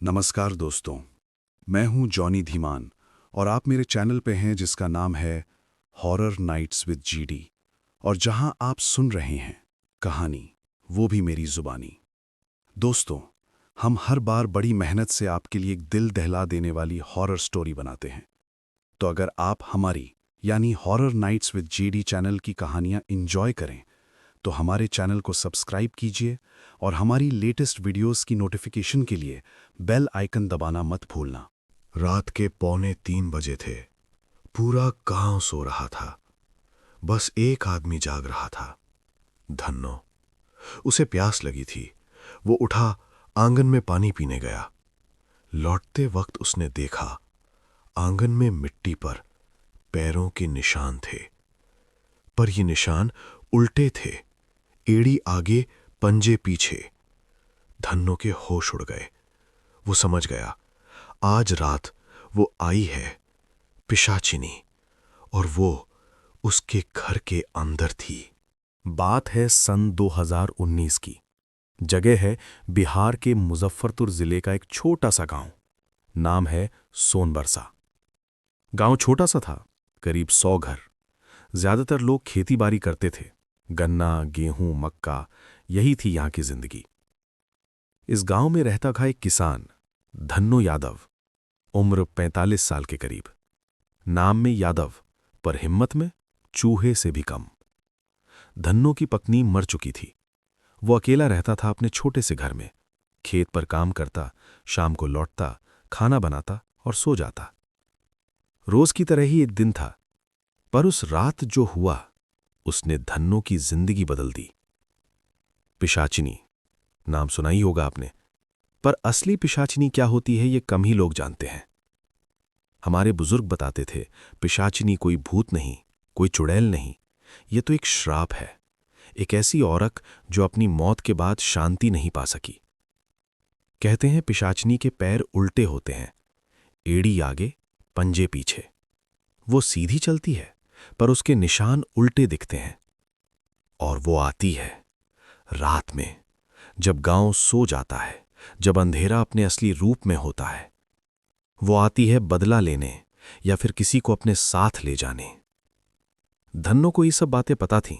नमस्कार दोस्तों, मैं हूं जॉनी धीमान और आप मेरे चैनल पे हैं जिसका नाम है हॉरर नाइट्स विद जीडी और जहां आप सुन रहे हैं कहानी, वो भी मेरी जुबानी। दोस्तों, हम हर बार बड़ी मेहनत से आपके लिए एक दिल दहला देने वाली हॉरर स्टोरी बनाते हैं। तो अगर आप हमारी यानी horror nights with GD channel की कहानियां इंजॉय करें तो हमारे चैनल को सब्सक्राइब कीजिए और हमारी लेटेस्ट वीडियोस की नोटिफिकेशन के लिए बेल आइकन दबाना मत भूलना। रात के 2:45 बजे थे। पूरा गांव सो रहा था। बस एक आदमी जाग रहा था, धन्नो। उसे प्यास लगी थी। वो उठा, आंगन में पानी पीने गया। लौटते वक्त उसने देखा, आंगन में मिट्टी पर पैरों के निशान थे। पर ये निशान उल्टे थे, एड़ी आगे, पंजे पीछे। धन्नो के होश उड़ गए। वो समझ गया, आज रात वो आई है, पिशाचिनी, और वो उसके घर के अंदर थी। बात है सन 2019 की। जगह है बिहार के मुजफ्फरपुर जिले का एक छोटा सा गांव। नाम है सोनबरसा। गांव छोटा सा था, करीब 100 घर। ज्यादातर लोग खेती बाड़ी करते थे। गन्ना, गेहूं, मक्का, यही थी यहां की जिंदगी। इस गांव में रहता था एक किसान, धन्नो यादव। उम्र 45 साल के करीब। नाम में यादव, पर हिम्मत में चूहे से भी कम। धन्नो की पत्नी मर चुकी थी। वो अकेला रहता था अपने छोटे से घर में। खेत पर काम करता, शाम को लौटता, खाना बनाता और सो जाता। रोज की तरह ही एक दिन था, पर उस रात जो हुआ उसने धन्नो की जिंदगी बदल दी। पिशाचिनी नाम सुना ही होगा आपने, पर असली पिशाचिनी क्या होती है ये कम ही लोग जानते हैं। हमारे बुजुर्ग बताते थे, पिशाचिनी कोई भूत नहीं, कोई चुड़ैल नहीं, ये तो एक श्राप है। एक ऐसी औरत जो अपनी मौत के बाद शांति नहीं पा सकी। कहते हैं पिशाचिनी के पैर उल्टे होते हैं, एड़ी आगे, पंजे पीछे। वो सीधी चलती है, पर उसके निशान उल्टे दिखते हैं। और वो आती है रात में, जब गांव सो जाता है, जब अंधेरा अपने असली रूप में होता है। वो आती है बदला लेने या फिर किसी को अपने साथ ले जाने। धन्नो को ये सब बातें पता थीं,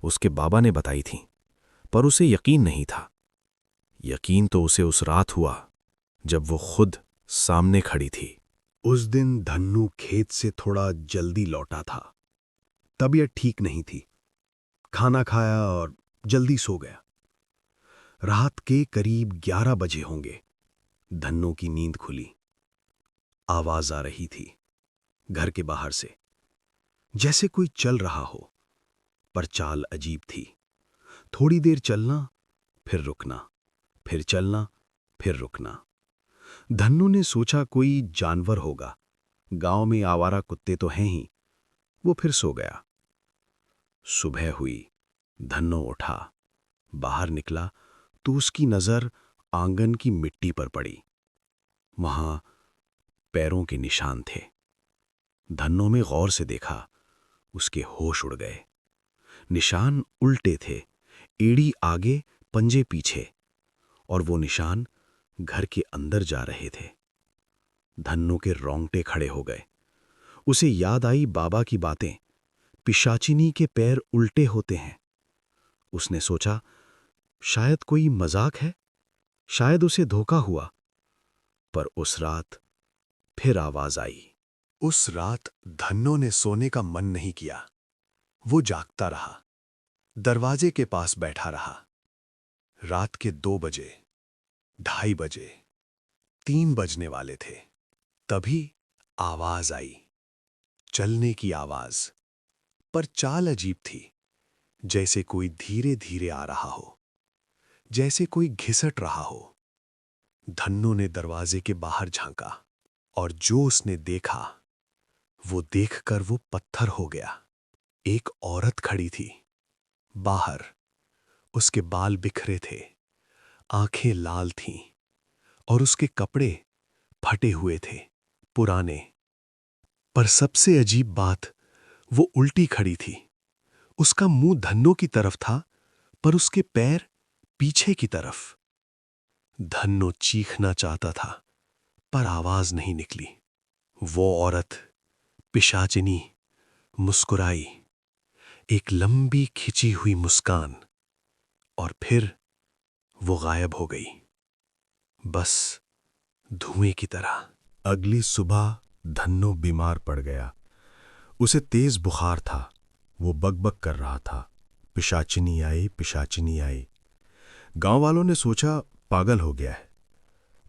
उसके बाबा ने बताई थीं, पर उसे यकीन नहीं था। यकीन तो उसे उस रात हुआ जब वो खुद सामने खड़ी थी। उस दिन धन्नू खेत से थोड़ा जल्दी लौटा था। तबीयत ठीक नहीं थी। खाना खाया और जल्दी सो गया। रात के करीब 11 बजे होंगे। धन्नो की नींद खुली। आवाज आ रही थी घर के बाहर से, जैसे कोई चल रहा हो, पर चाल अजीब थी। थोड़ी देर चलना, फिर रुकना, फिर चलना, फिर रुकना। धन्नू ने सोचा कोई जानवर होगा, गांव में आवारा कुत्ते तो हैं ही। वो फिर सो गया। सुबह हुई। धन्नो उठा, बाहर निकला तो उसकी नजर आंगन की मिट्टी पर पड़ी। वहां पैरों के निशान थे। धन्नो में गौर से देखा, उसके होश उड़ गए। निशान उल्टे थे, एड़ी आगे, पंजे पीछे, और वो निशान घर के अंदर जा रहे थे। धन्नो के रोंगटे खड़े हो गए। उसे याद आई बाबा की बातें, पिशाचिनी के पैर उल्टे होते हैं। उसने सोचा, शायद कोई मजाक है, शायद उसे धोखा हुआ। पर उस रात फिर आवाज आई। उस रात धन्नो ने सोने का मन नहीं किया। वो जागता रहा, दरवाजे के पास बैठा रहा। रात के 2 बजे, 2:30 बजे, 3 बजने वाले थे। तभी आवाज आई, चलने की आवाज। पर चाल अजीब थी, जैसे कोई धीरे धीरे आ रहा हो, जैसे कोई घिसट रहा हो। धन्नो ने दरवाजे के बाहर झांका, और जो उसने देखा, वो देखकर वो पत्थर हो गया। एक औरत खड़ी थी बाहर। उसके बाल बिखरे थे, आंखें लाल थीं, और उसके कपड़े फटे हुए थे, पुराने। पर सबसे अजीब बात, वो उल्टी खड़ी थी। उसका मुंह धन्नो की तरफ था, पर उसके पैर पीछे की तरफ। धन्नो चीखना चाहता था, पर आवाज नहीं निकली। वो औरत पिशाचिनी मुस्कुराई, एक लंबी खिंची हुई मुस्कान, और फिर वो गायब हो गई, बस धुएं की तरह। अगली सुबह धन्नो बीमार पड़ गया। उसे तेज बुखार था। वो बकबक कर रहा था, पिशाचिनी आई, पिशाचिनी आई। गांव वालों ने सोचा पागल हो गया है,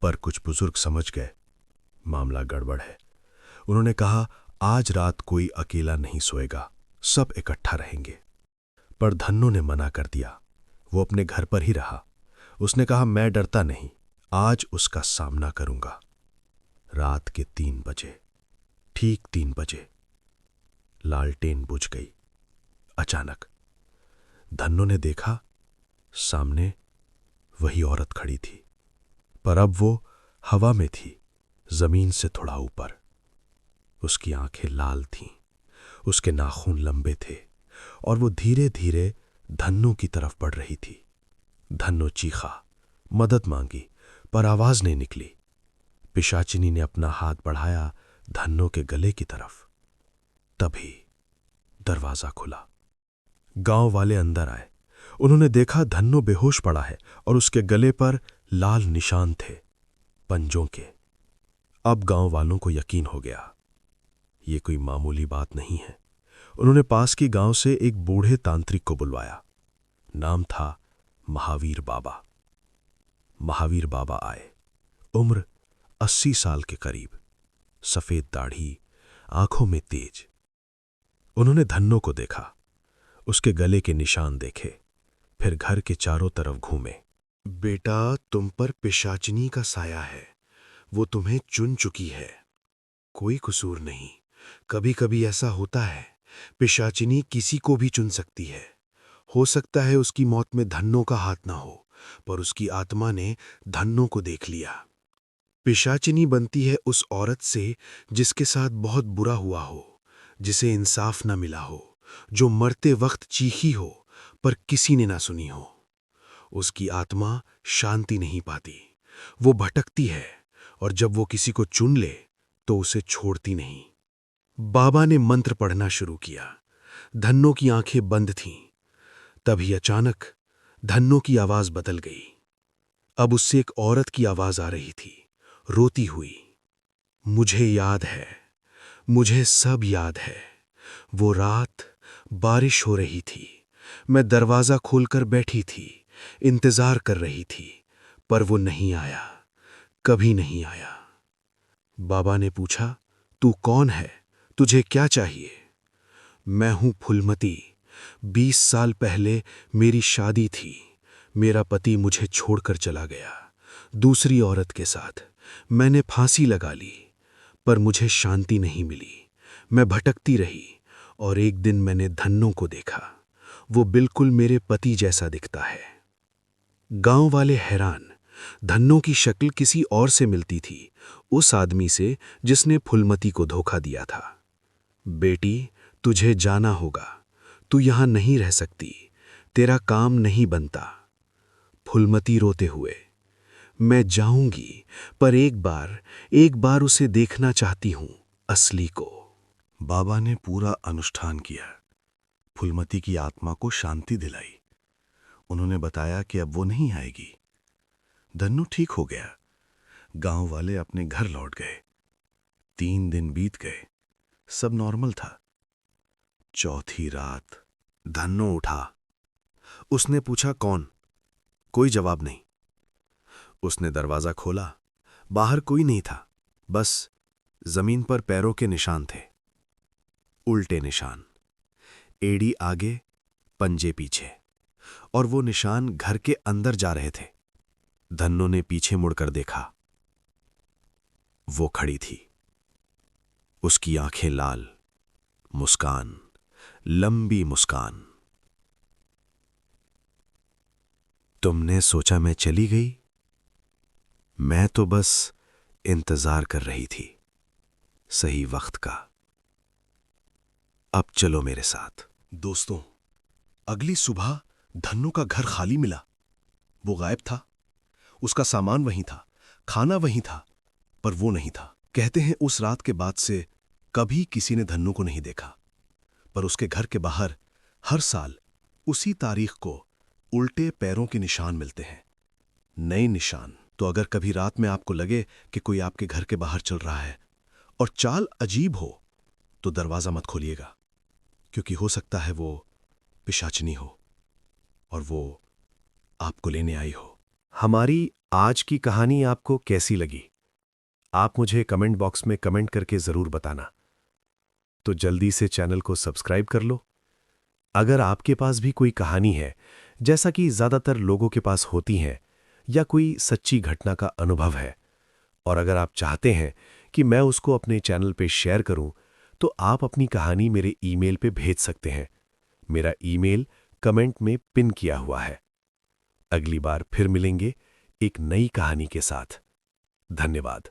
पर कुछ बुजुर्ग समझ गए मामला गड़बड़ है। उन्होंने कहा, आज रात कोई अकेला नहीं सोएगा, सब इकट्ठा रहेंगे। पर धन्नो ने मना कर दिया। वो अपने घर पर ही रहा। उसने कहा, मैं डरता नहीं, आज उसका सामना करूंगा। रात के 3 बजे, ठीक 3 बजे, लालटेन बुझ गई। अचानक धन्नो ने देखा, सामने वही औरत खड़ी थी, पर अब वो हवा में थी, जमीन से थोड़ा ऊपर। उसकी आंखें लाल थीं, उसके नाखून लंबे थे, और वो धीरे धीरे धन्नो की तरफ बढ़ रही थी। धन्नो चीखा, मदद मांगी, पर आवाज नहीं निकली। पिशाचिनी ने अपना हाथ बढ़ाया धन्नो के गले की तरफ। तभी दरवाजा खुला। गांव वाले अंदर आए। उन्होंने देखा धन्नो बेहोश पड़ा है और उसके गले पर लाल निशान थे, पंजों के। अब गांव वालों को यकीन हो गया, ये कोई मामूली बात नहीं है। उन्होंने पास की गांव से एक बूढ़े तांत्रिक को बुलवाया। नाम था महावीर बाबा। महावीर बाबा आए। उम्र 80 साल के करीब, सफेद दाढ़ी, आंखों में तेज। उन्होंने धन्नो को देखा, उसके गले के निशान देखे, फिर घर के चारों तरफ घूमे। बेटा, तुम पर पिशाचिनी का साया है, वो तुम्हें चुन चुकी है। कोई कसूर नहीं, कभी कभी ऐसा होता है, पिशाचिनी किसी को भी चुन सकती है। हो सकता है उसकी मौत में धन्नो का हाथ ना हो, पर उसकी आत्मा ने धन्नो को देख लिया। पिशाचिनी बनती है उस औरत से जिसके साथ बहुत बुरा हुआ हो, जिसे इंसाफ न मिला हो, जो मरते वक्त चीखी हो पर किसी ने ना सुनी हो। उसकी आत्मा शांति नहीं पाती, वो भटकती है, और जब वो किसी को चुन ले तो उसे छोड़ती नहीं। बाबा ने मंत्र पढ़ना शुरू किया। धन्नो की आंखें बंद थीं। तभी अचानक धन्नो की आवाज बदल गई। अब उससे एक औरत की आवाज आ रही थी, रोती हुई। मुझे याद है, मुझे सब याद है। वो रात बारिश हो रही थी, मैं दरवाजा खोलकर बैठी थी, इंतजार कर रही थी, पर वो नहीं आया, कभी नहीं आया। बाबा ने पूछा, तू कौन है, तुझे क्या चाहिए? मैं हूं फूलमती। 20 साल पहले मेरी शादी थी। मेरा पति मुझे छोड़कर चला गया, दूसरी औरत के साथ। मैंने फांसी लगा ली, पर मुझे शांति नहीं मिली। मैं भटकती रही, और एक दिन मैंने धन्नो को देखा। वो बिल्कुल मेरे पति जैसा दिखता है। गांव वाले हैरान। धन्नो की शक्ल किसी और से मिलती थी, उस आदमी से जिसने फूलमती को धोखा दिया था। बेटी, तुझे जाना होगा, तू यहां नहीं रह सकती, तेरा काम नहीं बनता। फूलमती रोते हुए, मैं जाऊंगी, पर एक बार उसे देखना चाहती हूं, असली को। बाबा ने पूरा अनुष्ठान किया, फूलमती की आत्मा को शांति दिलाई। उन्होंने बताया कि अब वो नहीं आएगी। धन्नो ठीक हो गया। गांव वाले अपने घर लौट गए। 3 दिन बीत गए, सब नॉर्मल था। चौथी रात धन्नो उठा। उसने पूछा, कौन? कोई जवाब नहीं। उसने दरवाजा खोला। बाहर कोई नहीं था, बस जमीन पर पैरों के निशान थे, उल्टे निशान, एड़ी आगे, पंजे पीछे, और वो निशान घर के अंदर जा रहे थे। धन्नो ने पीछे मुड़कर देखा। वो खड़ी थी, उसकी आंखें लाल, मुस्कान, लंबी मुस्कान। तुमने सोचा मैं चली गई? मैं तो बस इंतजार कर रही थी, सही वक्त का। अब चलो मेरे साथ। दोस्तों, अगली सुबह धन्नो का घर खाली मिला। वो गायब था। उसका सामान वहीं था, खाना वहीं था, पर वो नहीं था। कहते हैं उस रात के बाद से कभी किसी ने धन्नू को नहीं देखा, पर उसके घर के बाहर हर साल उसी तारीख को उल्टे पैरों के निशान मिलते हैं, नए निशान। तो अगर कभी रात में आपको लगे कि कोई आपके घर के बाहर चल रहा है और चाल अजीब हो, तो दरवाजा मत खोलिएगा, क्योंकि हो सकता है वो पिशाचनी हो और वो आपको लेने आई हो। हमारी आज की कहानी आपको कैसी लगी? आप मुझे कमेंट बॉक्स में कमेंट करके जरूर बताना। तो जल्दी से चैनल को सब्सक्राइब कर लो। अगर आपके पास भी कोई कहानी है, जैसा कि ज्यादातर लोगों के पास होती हैं, या कोई सच्ची घटना का अनुभव है, और अगर आप चाहते हैं कि मैं उसको अपने चैनल पे शेयर करूं, तो आप अपनी कहानी मेरे ईमेल पे भेज सकते हैं। मेरा ईमेल कमेंट में पिन किया हुआ है। अगली बार फिर मिलेंगे एक नई कहानी के साथ। धन्यवाद।